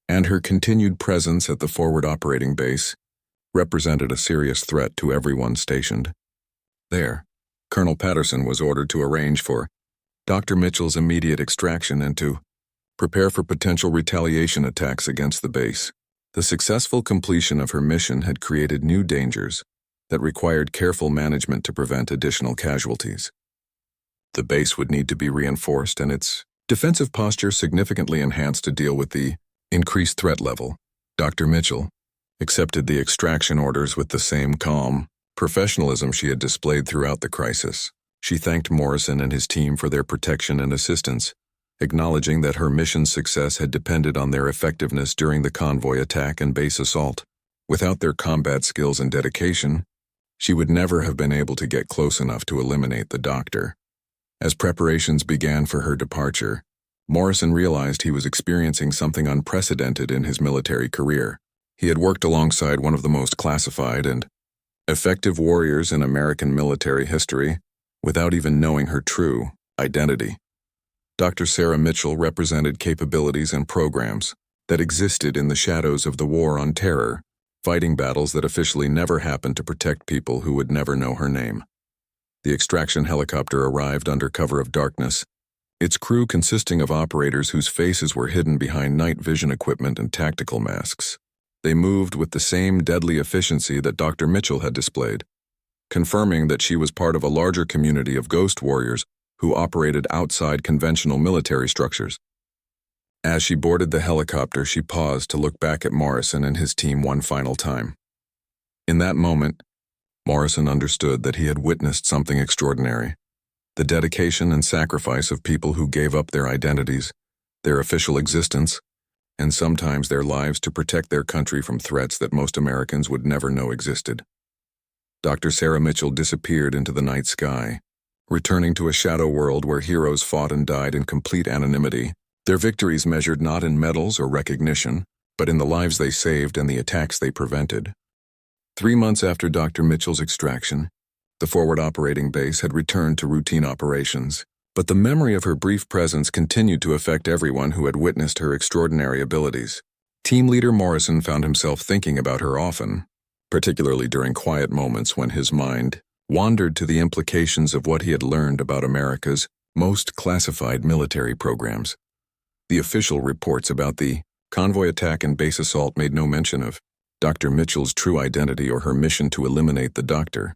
and her continued presence at the forward operating base represented a serious threat to everyone stationed there. Colonel Patterson was ordered to arrange for Dr. Mitchell's immediate extraction and to prepare for potential retaliation attacks against the base. The successful completion of her mission had created new dangers that required careful management to prevent additional casualties. The base would need to be reinforced and its defensive posture significantly enhanced to deal with the increased threat level. Dr. Mitchell accepted the extraction orders with the same calm professionalism she had displayed throughout the crisis. She thanked Morrison and his team for their protection and assistance, acknowledging that her mission's success had depended on their effectiveness during the convoy attack and base assault. Without their combat skills and dedication, she would never have been able to get close enough to eliminate the doctor. As preparations began for her departure, Morrison realized he was experiencing something unprecedented in his military career. He had worked alongside one of the most classified and effective warriors in American military history without even knowing her true identity. Dr. Sarah Mitchell represented capabilities and programs that existed in the shadows of the war on terror fighting battles that officially never happened to protect people who would never know her name. The extraction helicopter arrived under cover of darkness, its crew consisting of operators whose faces were hidden behind night vision equipment and tactical masks. They moved with the same deadly efficiency that Dr. Mitchell had displayed, confirming that she was part of a larger community of ghost warriors who operated outside conventional military structures. As she boarded the helicopter, she paused to look back at Morrison and his team one final time. In that moment, Morrison understood that he had witnessed something extraordinary. The dedication and sacrifice of people who gave up their identities, their official existence, and sometimes their lives to protect their country from threats that most Americans would never know existed. Dr. Sarah Mitchell disappeared into the night sky, returning to a shadow world where heroes fought and died in complete anonymity, their victories measured not in medals or recognition, but in the lives they saved and the attacks they prevented. 3 months after Dr. Mitchell's extraction, the forward operating base had returned to routine operations, but the memory of her brief presence continued to affect everyone who had witnessed her extraordinary abilities. Team leader Morrison found himself thinking about her often, particularly during quiet moments when his mind wandered to the implications of what he had learned about America's most classified military programs. The official reports about the convoy attack and base assault made no mention of Dr. Mitchell's true identity or her mission to eliminate the doctor.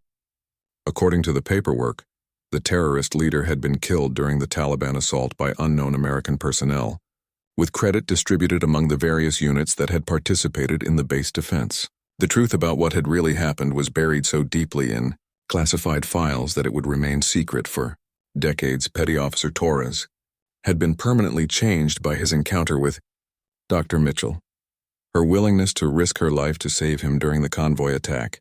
According to the paperwork, the terrorist leader had been killed during the Taliban assault by unknown American personnel, with credit distributed among the various units that had participated in the base defense. The truth about what had really happened was buried so deeply in classified files that it would remain secret for decades. Petty Officer Torres had been permanently changed by his encounter with Dr. Mitchell. Her willingness to risk her life to save him during the convoy attack,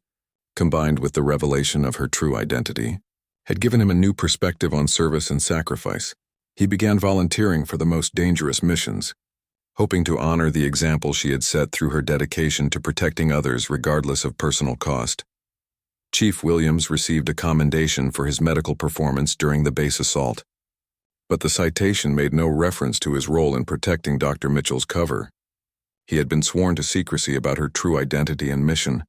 combined with the revelation of her true identity, had given him a new perspective on service and sacrifice. He began volunteering for the most dangerous missions, hoping to honor the example she had set through her dedication to protecting others regardless of personal cost. Chief Williams received a commendation for his medical performance during the base assault, but the citation made no reference to his role in protecting Dr. Mitchell's cover. He had been sworn to secrecy about her true identity and mission,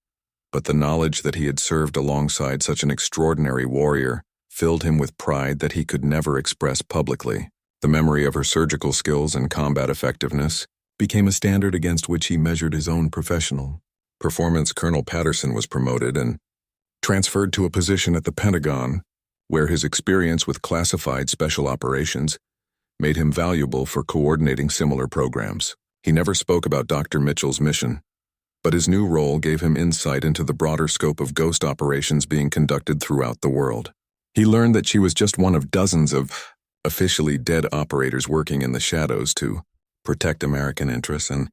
but the knowledge that he had served alongside such an extraordinary warrior filled him with pride that he could never express publicly. The memory of her surgical skills and combat effectiveness became a standard against which he measured his own professional performance. Colonel Patterson was promoted and transferred to a position at the Pentagon, where his experience with classified special operations made him valuable for coordinating similar programs. He never spoke about Dr. Mitchell's mission, but his new role gave him insight into the broader scope of ghost operations being conducted throughout the world. He learned that she was just one of dozens of officially dead operators working in the shadows to protect American interests and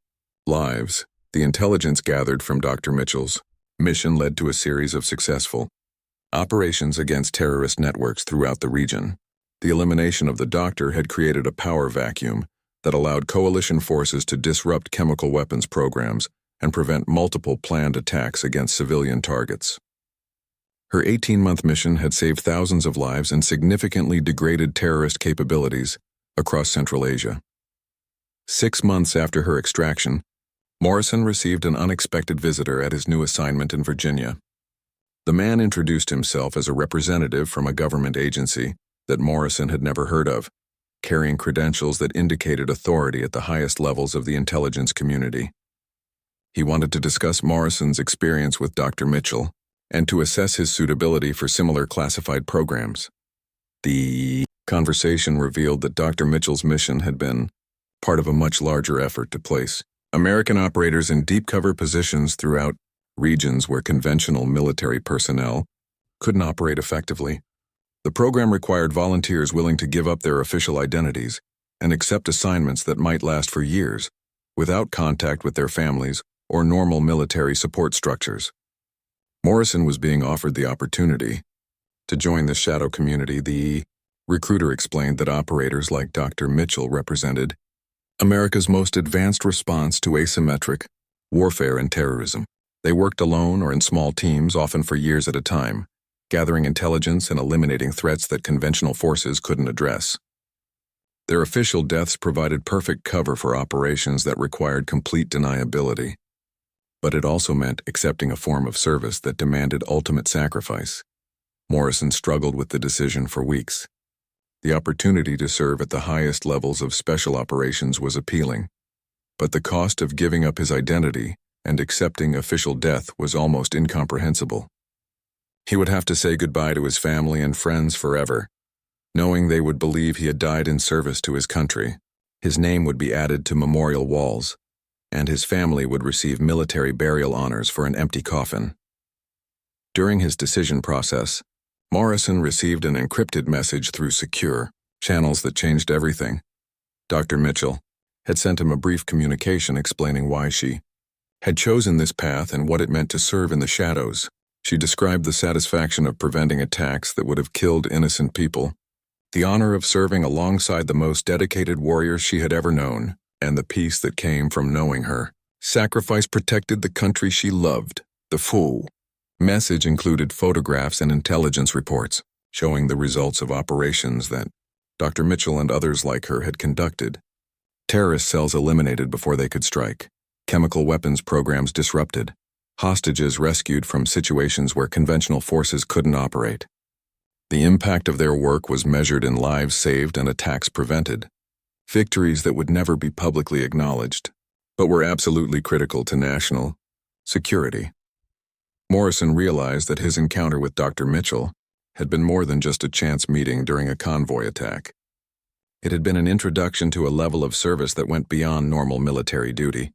lives. The intelligence gathered from Dr. Mitchell's mission led to a series of successful operations against terrorist networks throughout the region. The elimination of the doctor had created a power vacuum that allowed coalition forces to disrupt chemical weapons programs and prevent multiple planned attacks against civilian targets. Her 18-month mission had saved thousands of lives and significantly degraded terrorist capabilities across Central Asia. 6 months after her extraction, Morrison received an unexpected visitor at his new assignment in Virginia. The man introduced himself as a representative from a government agency that Morrison had never heard of, carrying credentials that indicated authority at the highest levels of the intelligence community. He wanted to discuss Morrison's experience with Dr. Mitchell and to assess his suitability for similar classified programs. The conversation revealed that Dr. Mitchell's mission had been part of a much larger effort to place American operators in deep cover positions throughout regions where conventional military personnel couldn't operate effectively. The program required volunteers willing to give up their official identities and accept assignments that might last for years, without contact with their families or normal military support structures. Morrison was being offered the opportunity to join the shadow community. The recruiter explained that operators like Dr. Mitchell represented America's most advanced response to asymmetric warfare and terrorism. They worked alone or in small teams, often for years at a time, gathering intelligence and eliminating threats that conventional forces couldn't address. Their official deaths provided perfect cover for operations that required complete deniability. But it also meant accepting a form of service that demanded ultimate sacrifice. Morrison struggled with the decision for weeks. The opportunity to serve at the highest levels of special operations was appealing, but the cost of giving up his identity and accepting official death was almost incomprehensible. He would have to say goodbye to his family and friends forever, knowing they would believe he had died in service to his country. His name would be added to memorial walls, and his family would receive military burial honors for an empty coffin. During his decision process, Morrison received an encrypted message through secure channels that changed everything. Dr. Mitchell had sent him a brief communication explaining why she had chosen this path and what it meant to serve in the shadows. She described the satisfaction of preventing attacks that would have killed innocent people, the honor of serving alongside the most dedicated warriors she had ever known, and the peace that came from knowing her sacrifice protected the country she loved. The full message included photographs and intelligence reports showing the results of operations that Dr. Mitchell and others like her had conducted. Terrorist cells eliminated before they could strike, chemical weapons programs disrupted, hostages rescued from situations where conventional forces couldn't operate. The impact of their work was measured in lives saved and attacks prevented, victories that would never be publicly acknowledged, but were absolutely critical to national security. Morrison realized that his encounter with Dr. Mitchell had been more than just a chance meeting during a convoy attack. It had been an introduction to a level of service that went beyond normal military duty,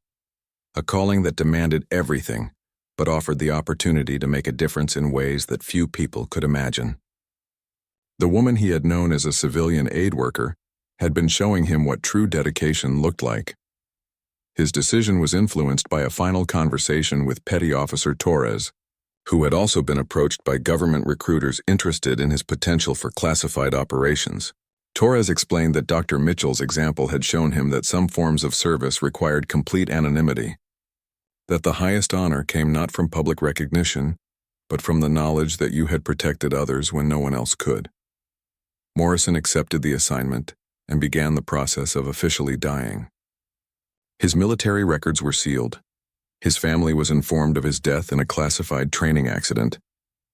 a calling that demanded everything, but offered the opportunity to make a difference in ways that few people could imagine. The woman he had known as a civilian aid worker had been showing him what true dedication looked like. His decision was influenced by a final conversation with Petty Officer Torres, who had also been approached by government recruiters interested in his potential for classified operations. Torres explained that Dr. Mitchell's example had shown him that some forms of service required complete anonymity, that the highest honor came not from public recognition, but from the knowledge that you had protected others when no one else could. Morrison accepted the assignment and began the process of officially dying. His military records were sealed. His family was informed of his death in a classified training accident,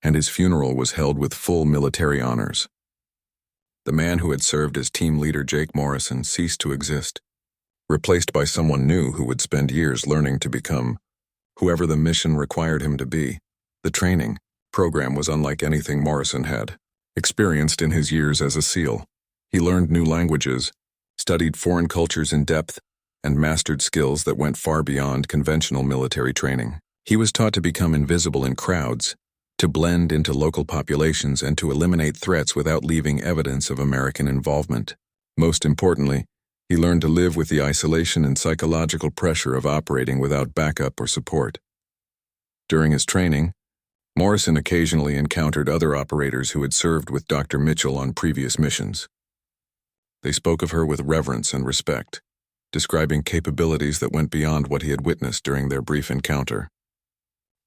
and his funeral was held with full military honors. The man who had served as team leader, Jake Morrison, ceased to exist, replaced by someone new who would spend years learning to become whoever the mission required him to be. The training program was unlike anything Morrison had experienced in his years as a SEAL. He learned new languages, studied foreign cultures in depth, and mastered skills that went far beyond conventional military training. He was taught to become invisible in crowds, to blend into local populations, and to eliminate threats without leaving evidence of American involvement. Most importantly, he learned to live with the isolation and psychological pressure of operating without backup or support. During his training, Morrison occasionally encountered other operators who had served with Dr. Mitchell on previous missions. They spoke of her with reverence and respect, describing capabilities that went beyond what he had witnessed during their brief encounter.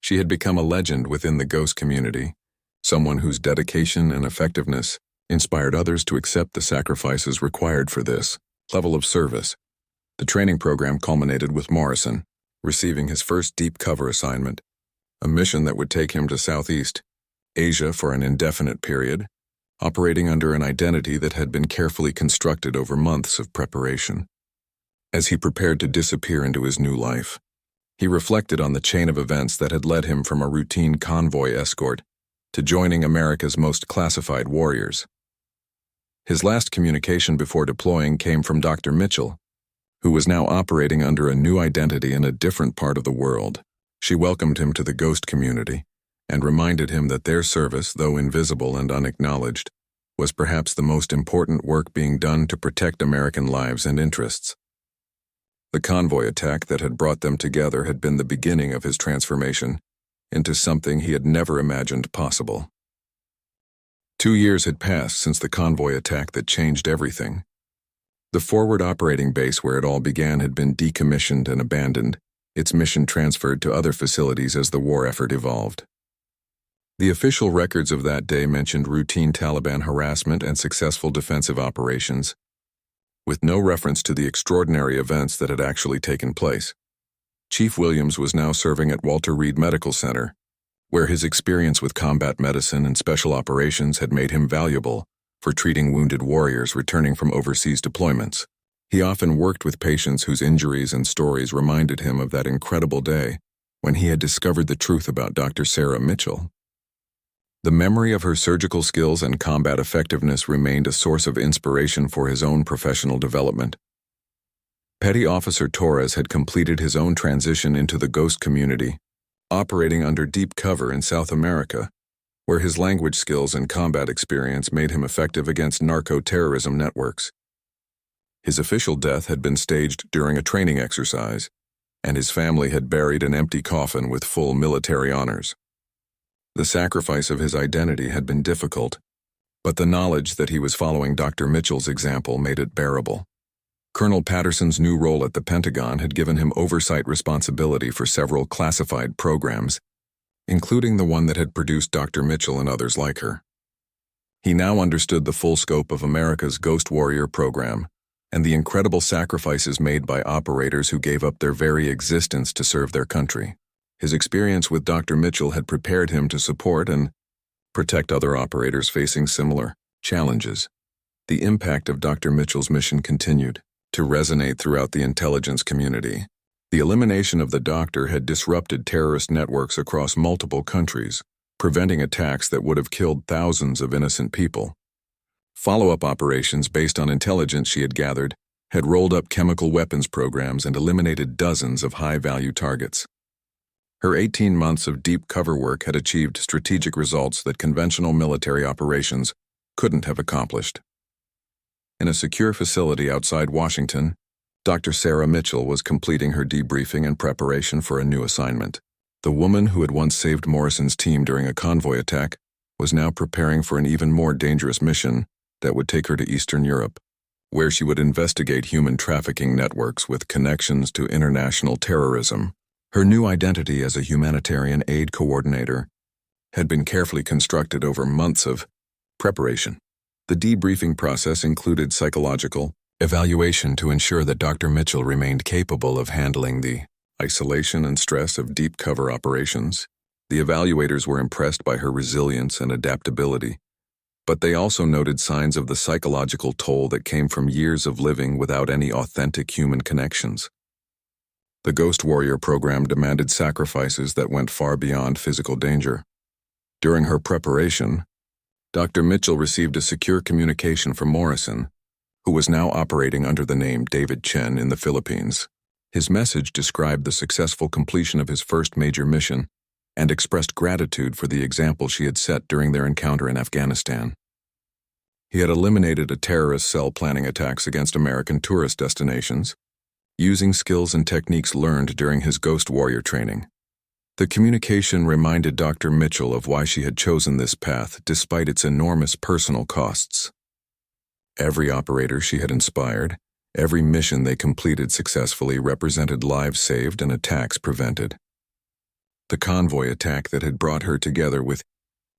She had become a legend within the Ghost community, someone whose dedication and effectiveness inspired others to accept the sacrifices required for this level of service. The training program culminated with Morrison receiving his first deep cover assignment, a mission that would take him to Southeast Asia for an indefinite period, operating under an identity that had been carefully constructed over months of preparation. As he prepared to disappear into his new life, he reflected on the chain of events that had led him from a routine convoy escort to joining America's most classified warriors. His last communication before deploying came from Dr. Mitchell, who was now operating under a new identity in a different part of the world. She welcomed him to the Ghost community and reminded him that their service, though invisible and unacknowledged, was perhaps the most important work being done to protect American lives and interests. The convoy attack that had brought them together had been the beginning of his transformation into something he had never imagined possible. 2 years had passed since the convoy attack that changed everything. The forward operating base where it all began had been decommissioned and abandoned, its mission transferred to other facilities as the war effort evolved. The official records of that day mentioned routine Taliban harassment and successful defensive operations, with no reference to the extraordinary events that had actually taken place. Chief Williams was now serving at Walter Reed Medical Center, where his experience with combat medicine and special operations had made him valuable for treating wounded warriors returning from overseas deployments. He often worked with patients whose injuries and stories reminded him of that incredible day when he had discovered the truth about Dr. Sarah Mitchell. The memory of her surgical skills and combat effectiveness remained a source of inspiration for his own professional development. Petty Officer Torres had completed his own transition into the ghost community, operating under deep cover in South America, where his language skills and combat experience made him effective against narco-terrorism networks. His official death had been staged during a training exercise, and his family had buried an empty coffin with full military honors. The sacrifice of his identity had been difficult, but the knowledge that he was following Dr. Mitchell's example made it bearable. Colonel Patterson's new role at the Pentagon had given him oversight responsibility for several classified programs, including the one that had produced Dr. Mitchell and others like her. He now understood the full scope of America's Ghost Warrior program and the incredible sacrifices made by operators who gave up their very existence to serve their country. His experience with Dr. Mitchell had prepared him to support and protect other operators facing similar challenges. The impact of Dr. Mitchell's mission continued to resonate throughout the intelligence community. The elimination of the doctor had disrupted terrorist networks across multiple countries, preventing attacks that would have killed thousands of innocent people. Follow-up operations based on intelligence she had gathered had rolled up chemical weapons programs and eliminated dozens of high-value targets. Her 18 months of deep cover work had achieved strategic results that conventional military operations couldn't have accomplished. In a secure facility outside Washington, Dr. Sarah Mitchell was completing her debriefing and preparation for a new assignment. The woman who had once saved Morrison's team during a convoy attack was now preparing for an even more dangerous mission that would take her to Eastern Europe, where she would investigate human trafficking networks with connections to international terrorism. Her new identity as a humanitarian aid coordinator had been carefully constructed over months of preparation. The debriefing process included psychological evaluation to ensure that Dr. Mitchell remained capable of handling the isolation and stress of deep cover operations. The evaluators were impressed by her resilience and adaptability, but they also noted signs of the psychological toll that came from years of living without any authentic human connections. The Ghost Warrior program demanded sacrifices that went far beyond physical danger. During her preparation, Dr. Mitchell received a secure communication from Morrison, who was now operating under the name David Chen in the Philippines. His message described the successful completion of his first major mission and expressed gratitude for the example she had set during their encounter in Afghanistan. He had eliminated a terrorist cell planning attacks against American tourist destinations, using skills and techniques learned during his Ghost Warrior training. The communication reminded Dr. Mitchell of why she had chosen this path despite its enormous personal costs. Every operator she had inspired, every mission they completed successfully represented lives saved and attacks prevented. The convoy attack that had brought her together with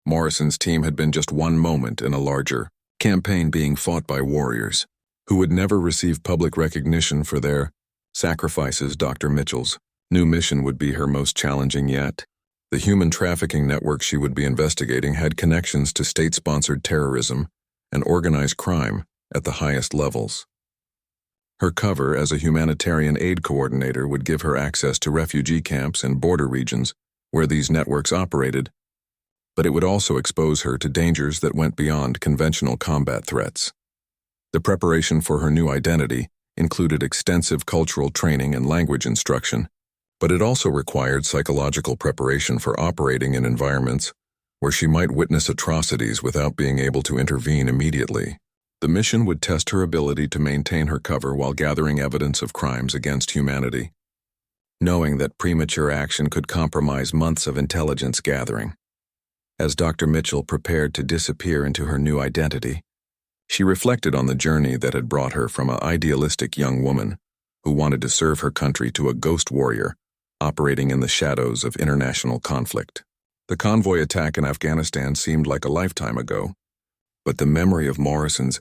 Morrison's team had been just one moment in a larger campaign being fought by warriors who would never receive public recognition for their sacrifices. Dr. Mitchell's new mission would be her most challenging yet. The human trafficking network she would be investigating had connections to state-sponsored terrorism and organized crime at the highest levels. Her cover as a humanitarian aid coordinator would give her access to refugee camps and border regions where these networks operated, but it would also expose her to dangers that went beyond conventional combat threats. The preparation for her new identity included extensive cultural training and language instruction, but it also required psychological preparation for operating in environments where she might witness atrocities without being able to intervene immediately. The mission would test her ability to maintain her cover while gathering evidence of crimes against humanity, knowing that premature action could compromise months of intelligence gathering. As Dr. Mitchell prepared to disappear into her new identity, she reflected on the journey that had brought her from an idealistic young woman who wanted to serve her country to a ghost warrior operating in the shadows of international conflict. The convoy attack in Afghanistan seemed like a lifetime ago, but the memory of Morrison's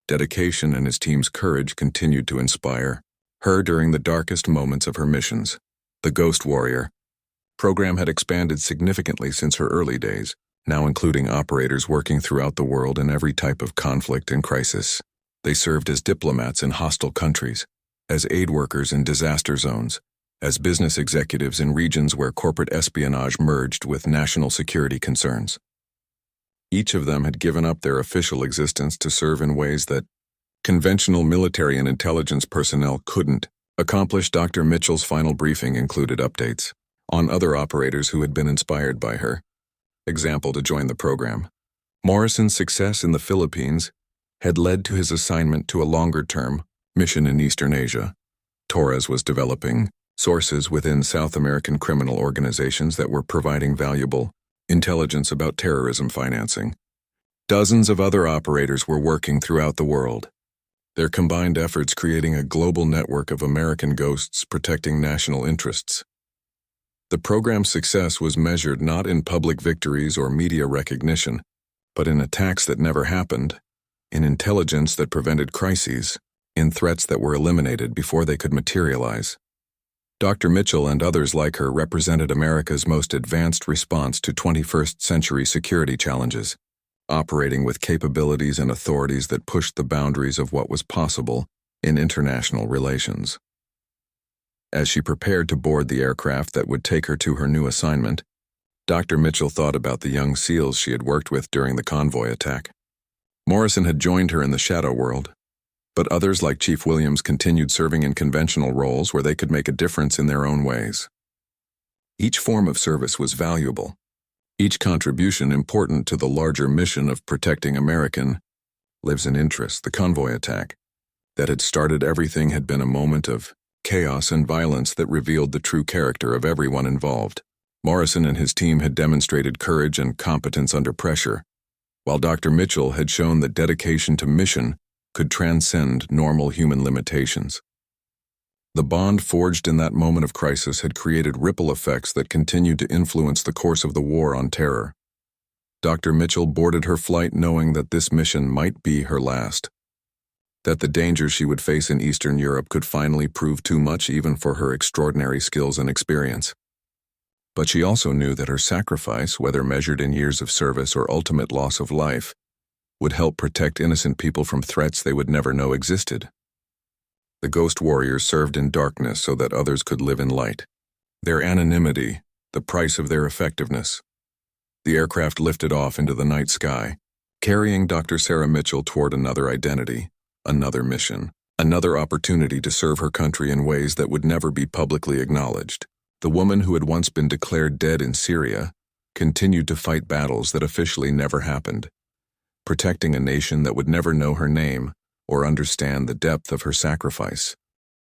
dedication and his team's courage continued to inspire her during the darkest moments of her missions. The Ghost Warrior program had expanded significantly since her early days, now including operators working throughout the world in every type of conflict and crisis. They served as diplomats in hostile countries, as aid workers in disaster zones, as business executives in regions where corporate espionage merged with national security concerns. Each of them had given up their official existence to serve in ways that conventional military and intelligence personnel couldn't accomplish. Dr. Mitchell's final briefing included updates on other operators who had been inspired by her example to join the program. Morrison's success in the Philippines had led to his assignment to a longer-term mission in Eastern Asia. Torres was developing sources within South American criminal organizations that were providing valuable intelligence about terrorism financing. Dozens of other operators were working throughout the world, their combined efforts creating a global network of American ghosts protecting national interests. The program's success was measured not in public victories or media recognition, but in attacks that never happened, in intelligence that prevented crises, in threats that were eliminated before they could materialize. Dr. Mitchell and others like her represented America's most advanced response to 21st century security challenges, operating with capabilities and authorities that pushed the boundaries of what was possible in international relations. As she prepared to board the aircraft that would take her to her new assignment, Dr. Mitchell thought about the young SEALs she had worked with during the convoy attack. Morrison had joined her in the shadow world, but others like Chief Williams continued serving in conventional roles where they could make a difference in their own ways. Each form of service was valuable, each contribution important to the larger mission of protecting American lives and interests. The convoy attack that had started everything had been a moment of chaos and violence that revealed the true character of everyone involved. Morrison and his team had demonstrated courage and competence under pressure, while Dr. Mitchell had shown that dedication to mission could transcend normal human limitations. The bond forged in that moment of crisis had created ripple effects that continued to influence the course of the war on terror. Dr. Mitchell boarded her flight knowing that this mission might be her last, that the dangers she would face in Eastern Europe could finally prove too much even for her extraordinary skills and experience. But she also knew that her sacrifice, whether measured in years of service or ultimate loss of life, would help protect innocent people from threats they would never know existed. The Ghost Warriors served in darkness so that others could live in light. Their anonymity, the price of their effectiveness. The aircraft lifted off into the night sky, carrying Dr. Sarah Mitchell toward another identity, another mission, another opportunity to serve her country in ways that would never be publicly acknowledged. The woman who had once been declared dead in Syria continued to fight battles that officially never happened, protecting a nation that would never know her name or understand the depth of her sacrifice.